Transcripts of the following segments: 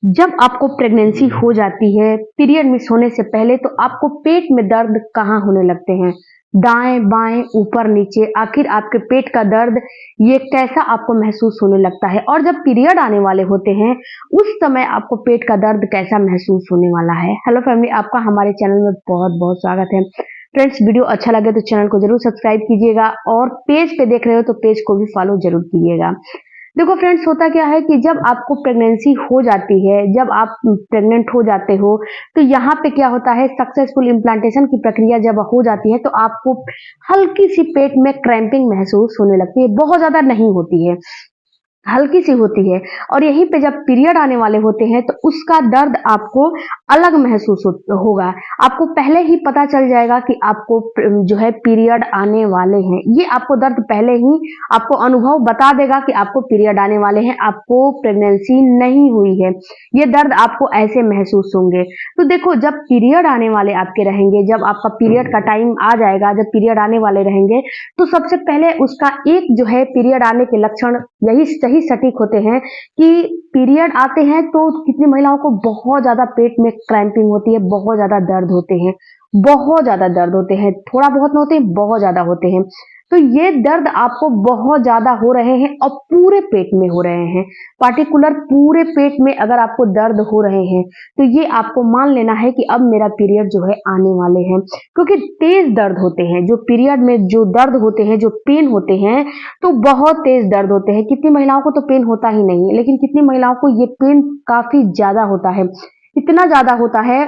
जब आपको प्रेगनेंसी हो जाती है, पीरियड मिस होने से पहले तो आपको पेट में दर्द कहाँ होने लगते हैं? दाएँ, बाएँ, ऊपर, नीचे, आखिर आपके पेट का दर्द ये कैसा आपको महसूस होने लगता है? और जब पीरियड आने वाले होते हैं, उस समय आपको पेट का दर्द कैसा महसूस होने वाला है? हेलो फैमिली, आपका हमारे चैनल में बहुत-बहुत स्वागत है। फ्रेंड्स, वीडियो अच्छा लगे तो चैनल को ज़रूर सब्सक्राइब कीजिएगा और पेज पे देख रहे हो तो पेज को भी फॉलो ज़रूर कीजिएगा। देखो फ्रेंड्स, होता क्या है कि जब आपको प्रेगनेंसी हो जाती है, जब आप प्रेग्नेंट हो जाते हो, तो यहाँ पे क्या होता है, सक्सेसफुल इम्प्लांटेशन की प्रक्रिया जब हो जाती है तो आपको हल्की सी पेट में क्रैम्पिंग महसूस होने लगती है। बहुत ज्यादा नहीं होती है, हल्की सी होती है। और यहीं पे जब पीरियड आने वाले होते हैं तो उसका दर्द आपको अलग महसूस होगा। आपको पहले ही पता चल जाएगा कि आपको जो है पीरियड आने वाले हैं। ये आपको दर्द पहले ही आपको अनुभव बता देगा कि आपको पीरियड आने वाले हैं, आपको प्रेगनेंसी नहीं हुई है। ये दर्द आपको ऐसे महसूस होंगे। तो देखो, जब पीरियड आने वाले आपके रहेंगे, जब आपका पीरियड का टाइम आ जाएगा, जब पीरियड आने वाले रहेंगे, तो सबसे पहले उसका एक जो है पीरियड आने के लक्षण यही सही सटीक होते हैं कि पीरियड आते हैं तो कितनी महिलाओं को बहुत ज्यादा पेट में क्रैम्पिंग होती है, बहुत ज्यादा दर्द होते हैं, बहुत ज्यादा दर्द होते हैं, थोड़ा बहुत नहीं होते, बहुत ज्यादा होते हैं। तो ये दर्द आपको बहुत ज्यादा हो रहे हैं और पूरे पेट में हो रहे हैं। पार्टिकुलर पूरे पेट में अगर आपको दर्द हो रहे हैं तो ये आपको मान लेना है कि अब मेरा पीरियड जो है आने वाले हैं, क्योंकि तेज दर्द होते हैं। जो पीरियड में जो दर्द होते हैं, जो पेन होते हैं, तो बहुत तेज दर्द होते हैं। कितनी महिलाओं को तो पेन होता ही नहीं है, लेकिन कितनी महिलाओं को ये पेन काफी ज्यादा होता है। इतना ज्यादा होता है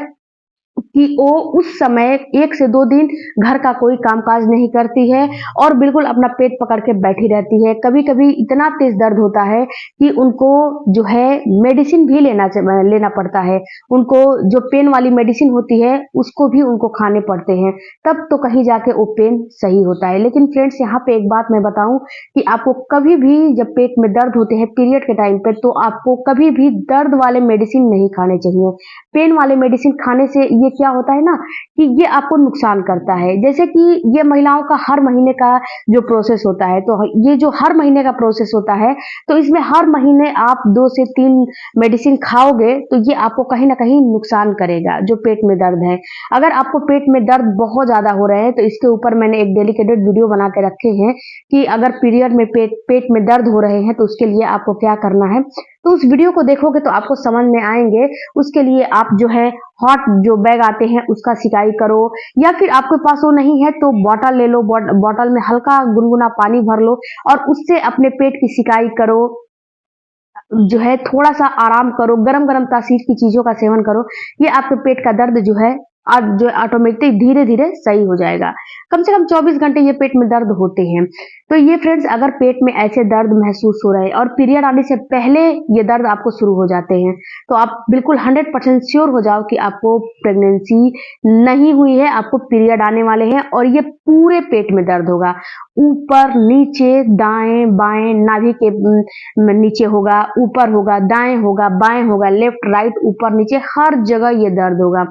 कि वो उस समय 1 से 2 दिन घर का कोई कामकाज नहीं करती है और बिल्कुल अपना पेट पकड़ के बैठी रहती है। कभी-कभी इतना तेज दर्द होता है कि उनको जो है मेडिसिन भी लेना पड़ता है। उनको जो पेन वाली मेडिसिन होती है, उसको भी उनको खाने पड़ते हैं, तब तो कहीं जाके वो पेन सही होता है। लेकिन फ्रेंड्स, यहाँ पे एक बात मैं बताऊँ कि आपको कभी भी जब पेट में दर्द होते हैं पीरियड के टाइम पे, तो आपको कभी भी दर्द वाले मेडिसिन नहीं खाने चाहिए। पेन वाले मेडिसिन खाने से ये क्या होता है ना कि ये आपको नुकसान करता है। जैसे कि ये महिलाओं का हर महीने का जो प्रोसेस होता है, तो ये जो हर महीने का प्रोसेस होता है, तो इसमें हर महीने आप 2 से 3 मेडिसिन खाओगे तो ये आपको कहीं ना कहीं नुकसान करेगा। जो पेट में दर्द है, अगर आपको पेट में दर्द बहुत ज्यादा हो रहे हैं तो इसके ऊपर मैंने एक डेडिकेटेड वीडियो बना के रखे हैं कि अगर पीरियड में पेट में दर्द हो रहे हैं तो उसके लिए आपको क्या करना है। तो उस वीडियो को देखोगे तो आपको समझ में आएंगे। उसके लिए आप जो है हॉट जो बैग आते हैं उसका सिकाई करो, या फिर आपके पास वो नहीं है तो बॉटल ले लो, बॉटल में हल्का गुनगुना पानी भर लो और उससे अपने पेट की सिकाई करो। जो है थोड़ा सा आराम करो, गरम गरम तासीर की चीजों का सेवन करो। ये आपके पेट का दर्द जो है और जो ऑटोमेटिक धीरे धीरे सही हो जाएगा। कम से कम 24 घंटे ये पेट में दर्द होते हैं। तो ये फ्रेंड्स, अगर पेट में ऐसे दर्द महसूस हो रहे हैं और पीरियड आने से पहले ये दर्द आपको शुरू हो जाते हैं, तो आप बिल्कुल 100% श्योर हो जाओ कि आपको प्रेगनेंसी नहीं हुई है, आपको पीरियड आने वाले हैं। और ये पूरे पेट में दर्द होगा, ऊपर, नीचे, दाएं, बाएं, नाभि के नीचे होगा, ऊपर होगा, दाएं होगा, बाएं होगा, लेफ्ट, राइट, ऊपर, नीचे, हर जगह ये दर्द होगा।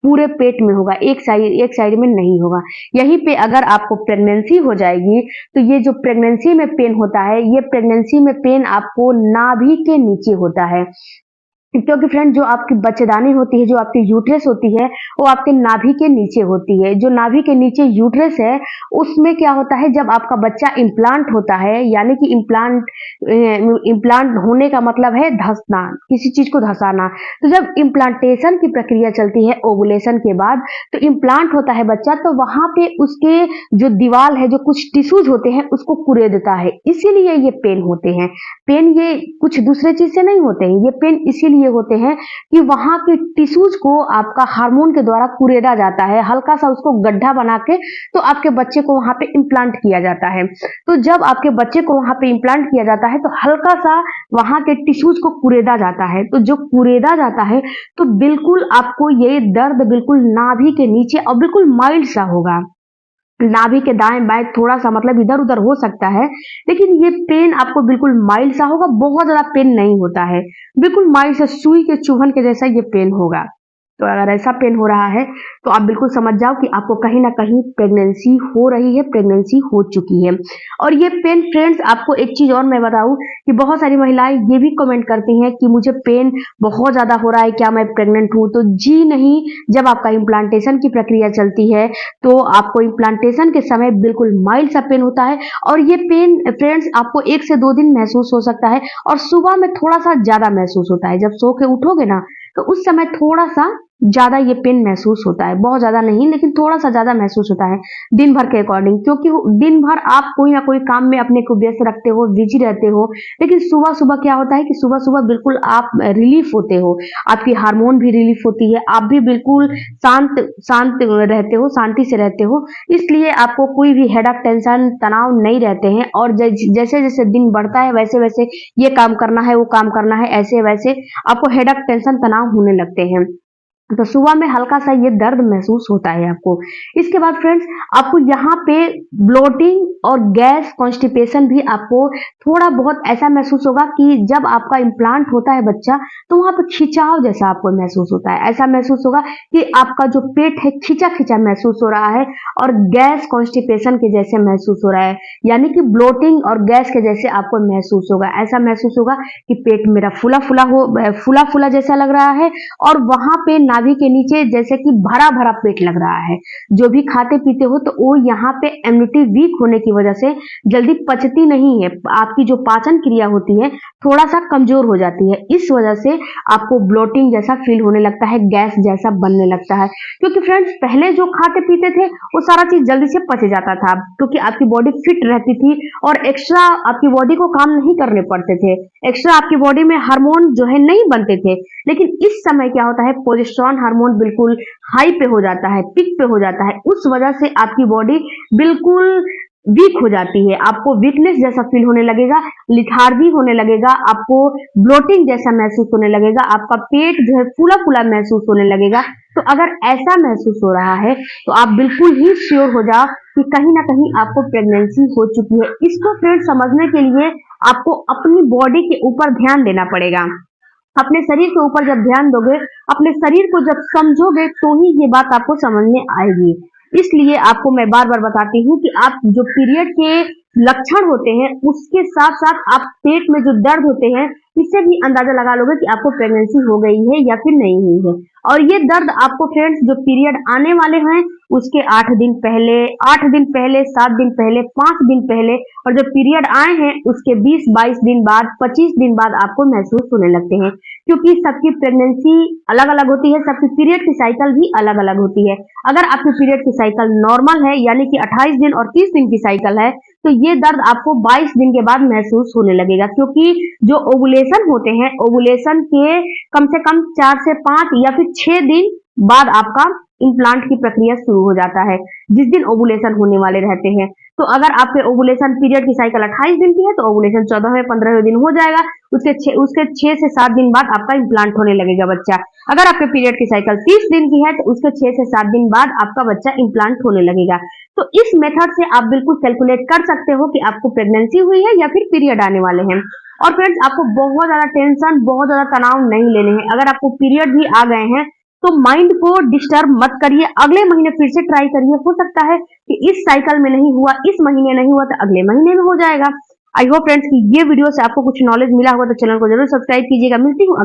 पूरे पेट में होगा, एक साइड में नहीं होगा। यहीं पे अगर आपको प्रेगनेंसी हो जाएगी तो ये जो प्रेगनेंसी में पेन होता है, ये प्रेगनेंसी में पेन आपको नाभि के नीचे होता है। क्योंकि फ्रेंड, जो आपकी बच्चेदानी होती है, जो आपकी यूट्रस होती है, वो आपके नाभि के नीचे होती है। जो नाभि के नीचे यूट्रस है, उसमें क्या होता है, जब आपका बच्चा इम्प्लांट होता है, यानी कि इम्प्लांट होने का मतलब है धंसना, किसी चीज को धंसाना। तो जब इम्प्लांटेशन की प्रक्रिया चलती है ओवुलेशन के बाद, तो इम्प्लांट होता है बच्चा, तो वहां पे उसके जो दीवार है, जो कुछ टिश्यूज होते हैं, उसको कुरेदता है, इसीलिए ये पेन होते हैं। पेन ये कुछ दूसरे चीज से नहीं होते हैं, ये पेन इसीलिए होते हैं कि वहां के टिश्यूज को आपका हार्मोन के द्वारा कुरेदा जाता है, हल्का सा उसको गड्ढा बना के, तो आपके बच्चे को वहां पे इम्प्लांट किया जाता है। तो जब आपके बच्चे को वहां पे इम्प्लांट किया जाता है तो हल्का सा वहां के टिश्यूज को कुरेदा जाता है। तो जो कुरेदा जाता है, तो बिल्कुल आपको ये दर्द बिल्कुल नाभि के नीचे और बिल्कुल माइल्ड सा होगा। नाभि के दाएं बाएं थोड़ा सा मतलब इधर उधर हो सकता है, लेकिन ये पेन आपको बिल्कुल माइल्ड सा होगा, बहुत ज्यादा पेन नहीं होता है। बिल्कुल माइल्ड सा सुई के चुभन के जैसा ये पेन होगा। तो अगर ऐसा पेन हो रहा है तो आप बिल्कुल समझ जाओ कि आपको कहीं ना कहीं प्रेगनेंसी हो रही है, प्रेगनेंसी हो चुकी है। और ये पेन फ्रेंड्स, आपको एक चीज और मैं बताऊं कि बहुत सारी महिलाएं ये भी कमेंट करती हैं कि मुझे पेन बहुत ज्यादा हो रहा है, क्या मैं प्रेग्नेंट हूं? तो जी नहीं, जब आपका इम्प्लांटेशन की प्रक्रिया चलती है तो आपको इम्प्लांटेशन के समय बिल्कुल माइल्ड सा पेन होता है, और ये पेन फ्रेंड्स आपको 1 से 2 दिन महसूस हो सकता है, और सुबह में थोड़ा सा ज्यादा महसूस होता है। जब सो के उठोगे ना तो उस समय थोड़ा सा ज्यादा ये पेन महसूस होता है, बहुत ज्यादा नहीं लेकिन थोड़ा सा ज्यादा महसूस होता है दिन भर के अकॉर्डिंग, क्योंकि दिन भर आप कोई ना कोई काम में अपने को व्यस्त रखते हो, बिजी रहते हो। लेकिन सुबह सुबह क्या होता है कि सुबह सुबह बिल्कुल आप रिलीफ होते हो, आपकी हार्मोन भी रिलीफ होती है, आप भी बिल्कुल शांत शांत रहते हो, शांति से रहते हो, इसलिए आपको कोई भी हेडेक, टेंशन, तनाव नहीं रहते हैं। और जैसे जैसे दिन बढ़ता है वैसे वैसे ये काम करना है, वो काम करना है, ऐसे वैसे आपको हेडेक, टेंशन, तनाव होने लगते हैं। तो सुबह में हल्का सा ये दर्द महसूस होता है आपको। इसके बाद फ्रेंड्स, आपको यहाँ पे ब्लोटिंग और गैस, कॉन्स्टिपेशन भी आपको थोड़ा बहुत ऐसा महसूस होगा कि जब आपका इम्प्लांट होता है बच्चा, तो वहां पे खिंचाव जैसा आपको महसूस होता है। ऐसा महसूस होगा कि आपका जो पेट है खिंचा खिंचा महसूस हो रहा है, और गैस, कॉन्स्टिपेशन के जैसे महसूस हो रहा है, यानी कि ब्लोटिंग और गैस के जैसे आपको महसूस होगा। ऐसा महसूस होगा कि पेट मेरा फूला फूला हो, फूला फूला जैसा लग रहा है, और वहां पे नाभि के नीचे जैसे कि भरा भरा पेट लग रहा है। जो भी खाते पीते हो तो वो यहाँ पे इम्यूनिटी वीक होने की वजह से जल्दी पचती नहीं है, आपकी जो पाचन क्रिया होती है थोड़ा सा कमजोर हो जाती है। इस वजह से आपको ब्लोटिंग जैसा फील होने लगता है, गैस जैसा बनने लगता है। क्योंकि फ्रेंड्स, पहले जो खाते पीते थे वो सारा चीज जल्दी से पच जाता था, क्योंकि आपकी बॉडी फिट रहती थी और एक्स्ट्रा आपकी बॉडी को काम नहीं करने पड़ते थे, एक्स्ट्रा आपकी बॉडी में हार्मोन जो है नहीं बनते थे। लेकिन इस समय क्या होता है, प्रोजेस्टेरोन हार्मोन बिल्कुल हाई पे हो जाता है, पीक पे हो जाता है, उस वजह से आपकी बॉडी बिल्कुल वीक हो जाती है, आपको वीकनेस जैसा फील होने लगेगा, लिथार्जी होने लगेगा, आपको ब्लोटिंग जैसा महसूस होने लगेगा, आपका पेट जो है फूला फूला महसूस होने लगेगा। तो अगर ऐसा महसूस हो रहा है तो आप बिल्कुल ही श्योर हो जाओ कि कहीं ना कहीं आपको प्रेगनेंसी हो चुकी है। इसको फ्रेंड समझने के लिए आपको अपनी बॉडी के ऊपर ध्यान देना पड़ेगा। अपने शरीर के ऊपर जब ध्यान दोगे, अपने शरीर को जब समझोगे, तो ही ये बात आपको समझ में आएगी। इसलिए आपको मैं बार बार बताती हूँ कि आप जो पीरियड के लक्षण होते हैं उसके साथ साथ आप पेट में जो दर्द होते हैं, इससे भी अंदाजा लगा लोगे कि आपको प्रेगनेंसी हो गई है या फिर नहीं हुई है। और ये दर्द आपको फ्रेंड्स, जो पीरियड आने वाले हैं उसके 8 दिन पहले, 8 दिन पहले, 7 दिन पहले, 5 दिन पहले, और जब पीरियड आए हैं उसके 20-22 दिन बाद, 25 दिन बाद आपको महसूस होने लगते हैं। क्योंकि सबकी प्रेगनेंसी अलग अलग होती है, सबकी पीरियड की साइकिल भी अलग अलग होती है। अगर आपकी पीरियड की साइकिल नॉर्मल है, यानी कि 28 दिन और 30 दिन की साइकिल है, तो ये दर्द आपको 22 दिन के बाद महसूस होने लगेगा। क्योंकि जो ओवुलेशन होते हैं, ओवुलेशन के कम से कम 4 से 5 या फिर 6 दिन बाद आपका इम्प्लांट की प्रक्रिया शुरू हो जाता है, जिस दिन ओवुलेशन होने वाले रहते हैं। तो अगर आपके ओवुलेशन पीरियड की साइकिल 28 दिन की है तो ओवुलेशन 14वें-15वें दिन हो जाएगा, उसके 6 से 7 दिन बाद आपका इम्प्लांट होने लगेगा बच्चा। अगर आपके पीरियड की साइकिल 30 दिन की है तो उसके 6 से 7 दिन बाद आपका बच्चा इम्प्लांट होने लगेगा। तो इस मेथड से आप बिल्कुल कैलकुलेट कर सकते हो कि आपको प्रेगनेंसी हुई है या फिर पीरियड आने वाले हैं। और फ्रेंड्स, आपको बहुत ज्यादा टेंशन, बहुत ज्यादा तनाव नहीं लेने हैं। अगर आपको पीरियड भी आ गए हैं तो माइंड को डिस्टर्ब मत करिए, अगले महीने फिर से ट्राई करिए। हो सकता है कि इस साइकिल में नहीं हुआ, इस महीने नहीं हुआ, तो अगले महीने में हो जाएगा। आई होप फ्रेंड्स कि ये वीडियो से आपको कुछ नॉलेज मिला होगा, तो चैनल को जरूर सब्सक्राइब कीजिएगा। मिलती हूँ